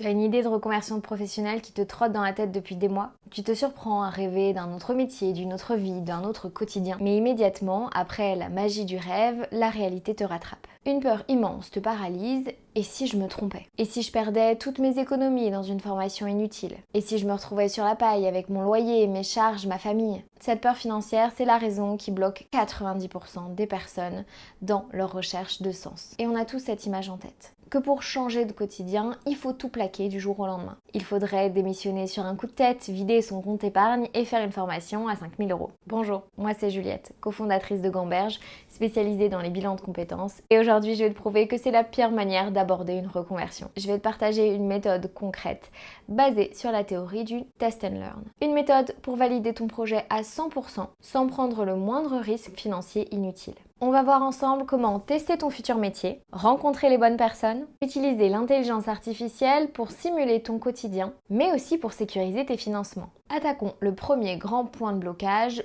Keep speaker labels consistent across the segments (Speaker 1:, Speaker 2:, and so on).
Speaker 1: Tu as une idée de reconversion professionnelle qui te trotte dans la tête depuis des mois. Tu te surprends à rêver d'un autre métier, d'une autre vie, d'un autre quotidien. Mais immédiatement, après la magie du rêve, la réalité te rattrape. Une peur immense te paralyse. Et si je me trompais? Et si je perdais toutes mes économies dans une formation inutile? Et si je me retrouvais sur la paille avec mon loyer, mes charges, ma famille? Cette peur financière, c'est la raison qui bloque 90% des personnes dans leur recherche de sens. Et on a tous cette image en tête. Que pour changer de quotidien, il faut tout plaquer du jour au lendemain. Il faudrait démissionner sur un coup de tête, vider son compte épargne et faire une formation à 5 000 €. Bonjour, moi c'est Juliette, cofondatrice de Gamberge, spécialisée dans les bilans de compétences. Et aujourd'hui, je vais te prouver que c'est la pire manière d'aborder une reconversion. Je vais te partager une méthode concrète basée sur la théorie du test and learn. Une méthode pour valider ton projet à 100% sans prendre le moindre risque financier inutile. On va voir ensemble comment tester ton futur métier, rencontrer les bonnes personnes, utiliser l'intelligence artificielle pour simuler ton quotidien, mais aussi pour sécuriser tes financements. Attaquons le premier grand point de blocage,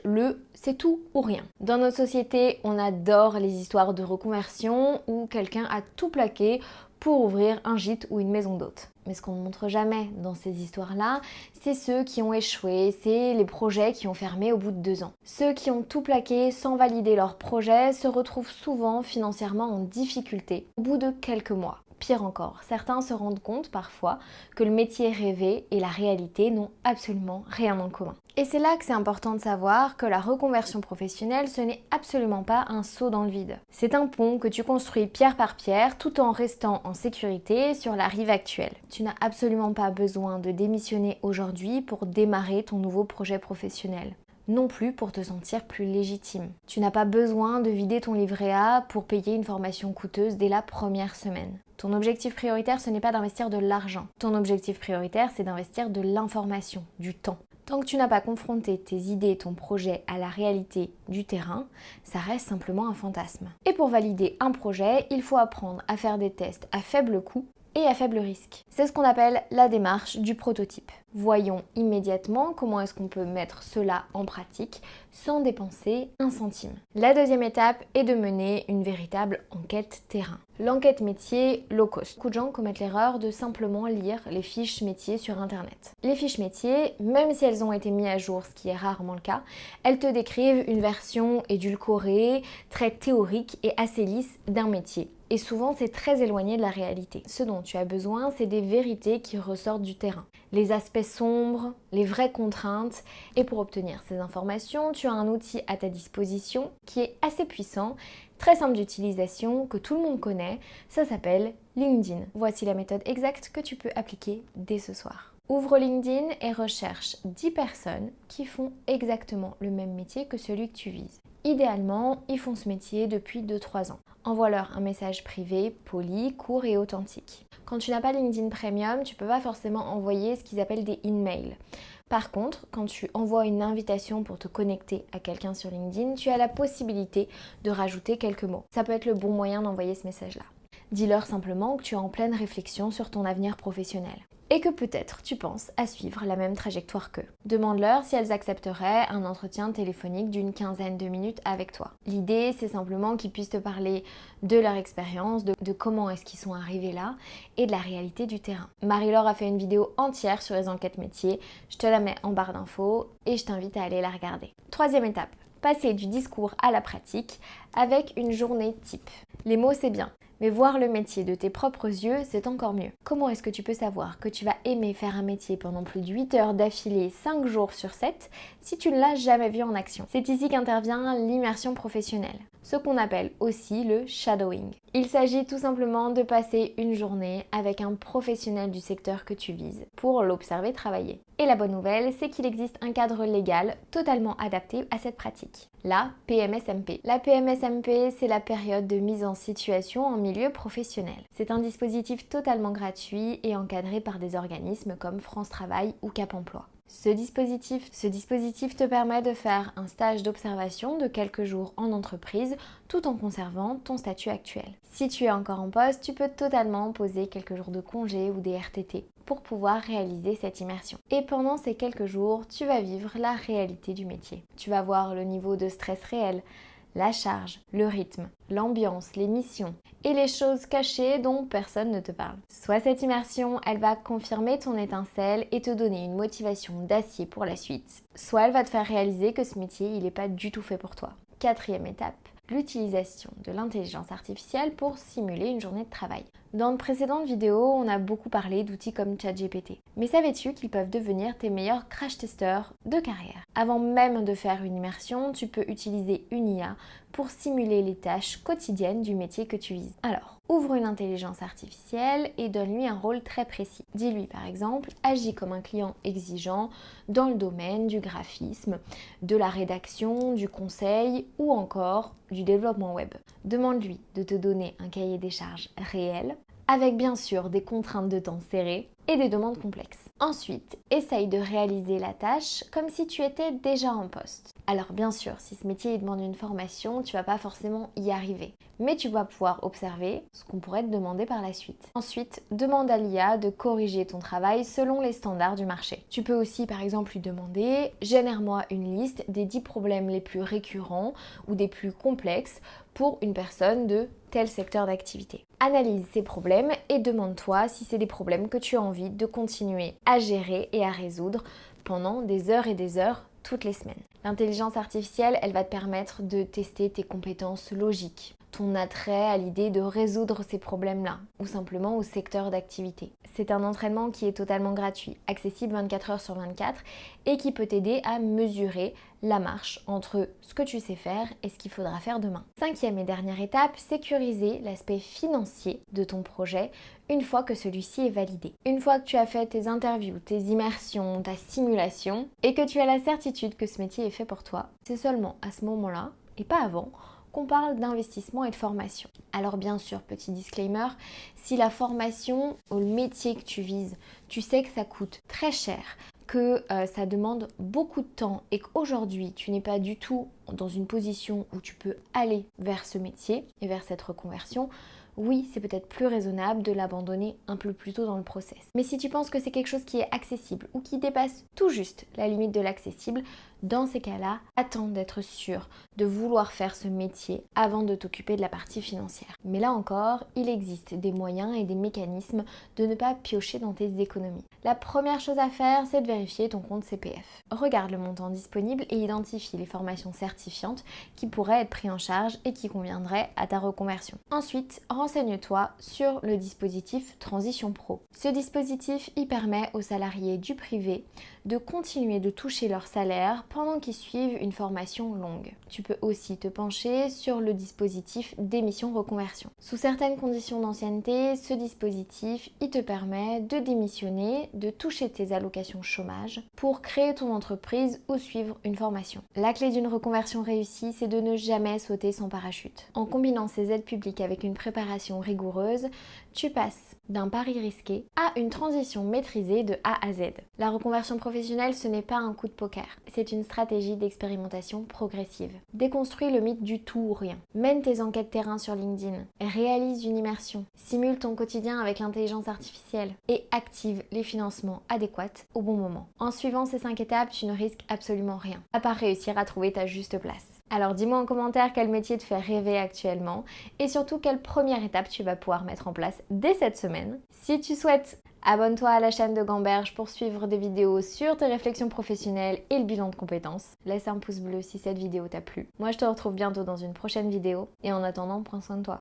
Speaker 1: c'est tout ou rien. Dans notre société, on adore les histoires de reconversion où quelqu'un a tout plaqué pour ouvrir un gîte ou une maison d'hôte. Mais ce qu'on ne montre jamais dans ces histoires-là, c'est ceux qui ont échoué, c'est les projets qui ont fermé au bout de 2 ans. Ceux qui ont tout plaqué sans valider leur projet se retrouvent souvent financièrement en difficulté au bout de quelques mois. Pire encore, certains se rendent compte parfois que le métier rêvé et la réalité n'ont absolument rien en commun. Et c'est là que c'est important de savoir que la reconversion professionnelle, ce n'est absolument pas un saut dans le vide. C'est un pont que tu construis pierre par pierre tout en restant en sécurité sur la rive actuelle. Tu n'as absolument pas besoin de démissionner aujourd'hui pour démarrer ton nouveau projet professionnel. Non plus pour te sentir plus légitime. Tu n'as pas besoin de vider ton livret A pour payer une formation coûteuse dès la première semaine. Ton objectif prioritaire, ce n'est pas d'investir de l'argent. Ton objectif prioritaire, c'est d'investir de l'information, du temps. Tant que tu n'as pas confronté tes idées, ton projet à la réalité du terrain, ça reste simplement un fantasme. Et pour valider un projet, il faut apprendre à faire des tests à faible coût et à faible risque. C'est ce qu'on appelle la démarche du prototype. Voyons immédiatement comment est-ce qu'on peut mettre cela en pratique sans dépenser un centime. La deuxième étape est de mener une véritable enquête terrain. L'enquête métier low cost. Beaucoup de gens commettent l'erreur de simplement lire les fiches métiers sur internet. Les fiches métiers, même si elles ont été mises à jour, ce qui est rarement le cas, elles te décrivent une version édulcorée, très théorique et assez lisse d'un métier. Et souvent, c'est très éloigné de la réalité. Ce dont tu as besoin, c'est des vérités qui ressortent du terrain. Les aspects sombres, les vraies contraintes. Et pour obtenir ces informations, tu as un outil à ta disposition qui est assez puissant, très simple d'utilisation, que tout le monde connaît. Ça s'appelle LinkedIn. Voici la méthode exacte que tu peux appliquer dès ce soir. Ouvre LinkedIn et recherche 10 personnes qui font exactement le même métier que celui que tu vises. Idéalement, ils font ce métier depuis 2-3 ans. Envoie-leur un message privé, poli, court et authentique. Quand tu n'as pas LinkedIn Premium, tu ne peux pas forcément envoyer ce qu'ils appellent des in-mails. Par contre, quand tu envoies une invitation pour te connecter à quelqu'un sur LinkedIn, tu as la possibilité de rajouter quelques mots. Ça peut être le bon moyen d'envoyer ce message-là. Dis-leur simplement que tu es en pleine réflexion sur ton avenir professionnel et que peut-être tu penses à suivre la même trajectoire qu'eux. Demande-leur si elles accepteraient un entretien téléphonique d'une quinzaine de minutes avec toi. L'idée, c'est simplement qu'ils puissent te parler de leur expérience, de comment est-ce qu'ils sont arrivés là et de la réalité du terrain. Marie-Laure a fait une vidéo entière sur les enquêtes métiers, je te la mets en barre d'infos et je t'invite à aller la regarder. Troisième étape, passer du discours à la pratique avec une journée type. Les mots, c'est bien. Mais voir le métier de tes propres yeux, c'est encore mieux. Comment est-ce que tu peux savoir que tu vas aimer faire un métier pendant plus de 8 heures d'affilée, 5 jours sur 7, si tu ne l'as jamais vu en action? C'est ici qu'intervient l'immersion professionnelle, ce qu'on appelle aussi le shadowing. Il s'agit tout simplement de passer une journée avec un professionnel du secteur que tu vises pour l'observer travailler. Et la bonne nouvelle, c'est qu'il existe un cadre légal totalement adapté à cette pratique, la PMSMP. La PMSMP, c'est la période de mise en situation en milieu professionnel. C'est un dispositif totalement gratuit et encadré par des organismes comme France Travail ou Cap Emploi. Ce dispositif te permet de faire un stage d'observation de quelques jours en entreprise tout en conservant ton statut actuel. Si tu es encore en poste, tu peux totalement poser quelques jours de congé ou des RTT pour pouvoir réaliser cette immersion. Et pendant ces quelques jours, tu vas vivre la réalité du métier. Tu vas voir le niveau de stress réel, la charge, le rythme, l'ambiance, les missions et les choses cachées dont personne ne te parle. Soit cette immersion, elle va confirmer ton étincelle et te donner une motivation d'acier pour la suite, soit elle va te faire réaliser que ce métier, il n'est pas du tout fait pour toi. Quatrième étape, l'utilisation de l'intelligence artificielle pour simuler une journée de travail. Dans de précédentes vidéos, on a beaucoup parlé d'outils comme ChatGPT. Mais savais-tu qu'ils peuvent devenir tes meilleurs crash testeurs de carrière? Avant même de faire une immersion, tu peux utiliser une IA pour simuler les tâches quotidiennes du métier que tu vises. Alors, ouvre une intelligence artificielle et donne-lui un rôle très précis. Dis-lui par exemple, agis comme un client exigeant dans le domaine du graphisme, de la rédaction, du conseil ou encore du développement web. Demande-lui de te donner un cahier des charges réel, avec bien sûr des contraintes de temps serrées et des demandes complexes. Ensuite, essaye de réaliser la tâche comme si tu étais déjà en poste. Alors bien sûr, si ce métier demande une formation, tu vas pas forcément y arriver, mais tu vas pouvoir observer ce qu'on pourrait te demander par la suite. Ensuite, demande à l'IA de corriger ton travail selon les standards du marché. Tu peux aussi par exemple lui demander « Génère-moi une liste des 10 problèmes les plus récurrents ou des plus complexes pour une personne de tel secteur d'activité. » Analyse ces problèmes et demande-toi si c'est des problèmes que tu as envie de continuer à gérer et à résoudre pendant des heures et des heures toutes les semaines. L'intelligence artificielle, elle va te permettre de tester tes compétences logiques, ton attrait à l'idée de résoudre ces problèmes-là, ou simplement au secteur d'activité. C'est un entraînement qui est totalement gratuit, accessible 24 heures sur 24 et qui peut t'aider à mesurer la marche entre ce que tu sais faire et ce qu'il faudra faire demain. Cinquième et dernière étape, sécuriser l'aspect financier de ton projet une fois que celui-ci est validé. Une fois que tu as fait tes interviews, tes immersions, ta simulation et que tu as la certitude que ce métier est fait pour toi, c'est seulement à ce moment-là, et pas avant, qu'on parle d'investissement et de formation. Alors bien sûr, petit disclaimer, si la formation ou le métier que tu vises, tu sais que ça coûte très cher, que ça demande beaucoup de temps et qu'aujourd'hui tu n'es pas du tout dans une position où tu peux aller vers ce métier et vers cette reconversion, oui, c'est peut-être plus raisonnable de l'abandonner un peu plus tôt dans le process. Mais si tu penses que c'est quelque chose qui est accessible ou qui dépasse tout juste la limite de l'accessible, dans ces cas-là, attends d'être sûr de vouloir faire ce métier avant de t'occuper de la partie financière. Mais là encore, il existe des moyens et des mécanismes de ne pas piocher dans tes économies. La première chose à faire, c'est de vérifier ton compte CPF. Regarde le montant disponible et identifie les formations certifiantes qui pourraient être prises en charge et qui conviendraient à ta reconversion. Ensuite, renseigne-toi sur le dispositif Transition Pro. Ce dispositif, il permet aux salariés du privé de continuer de toucher leur salaire pendant qu'ils suivent une formation longue. Tu peux aussi te pencher sur le dispositif démission reconversion. Sous certaines conditions d'ancienneté, ce dispositif, il te permet de démissionner, de toucher tes allocations chômage pour créer ton entreprise ou suivre une formation. La clé d'une reconversion réussie, c'est de ne jamais sauter sans parachute. En combinant ces aides publiques avec une préparation rigoureuse, tu passes d'un pari risqué à une transition maîtrisée de A à Z. La reconversion professionnelle, ce n'est pas un coup de poker, c'est une stratégie d'expérimentation progressive. Déconstruis le mythe du tout ou rien. Mène tes enquêtes terrain sur LinkedIn, réalise une immersion, simule ton quotidien avec l'intelligence artificielle et active les financements adéquats au bon moment. En suivant ces 5 étapes, tu ne risques absolument rien, à part réussir à trouver ta juste place. Alors dis-moi en commentaire quel métier te fait rêver actuellement et surtout quelle première étape tu vas pouvoir mettre en place dès cette semaine. Si tu souhaites, abonne-toi à la chaîne de Gamberge pour suivre des vidéos sur tes réflexions professionnelles et le bilan de compétences. Laisse un pouce bleu si cette vidéo t'a plu. Moi je te retrouve bientôt dans une prochaine vidéo et en attendant, prends soin de toi.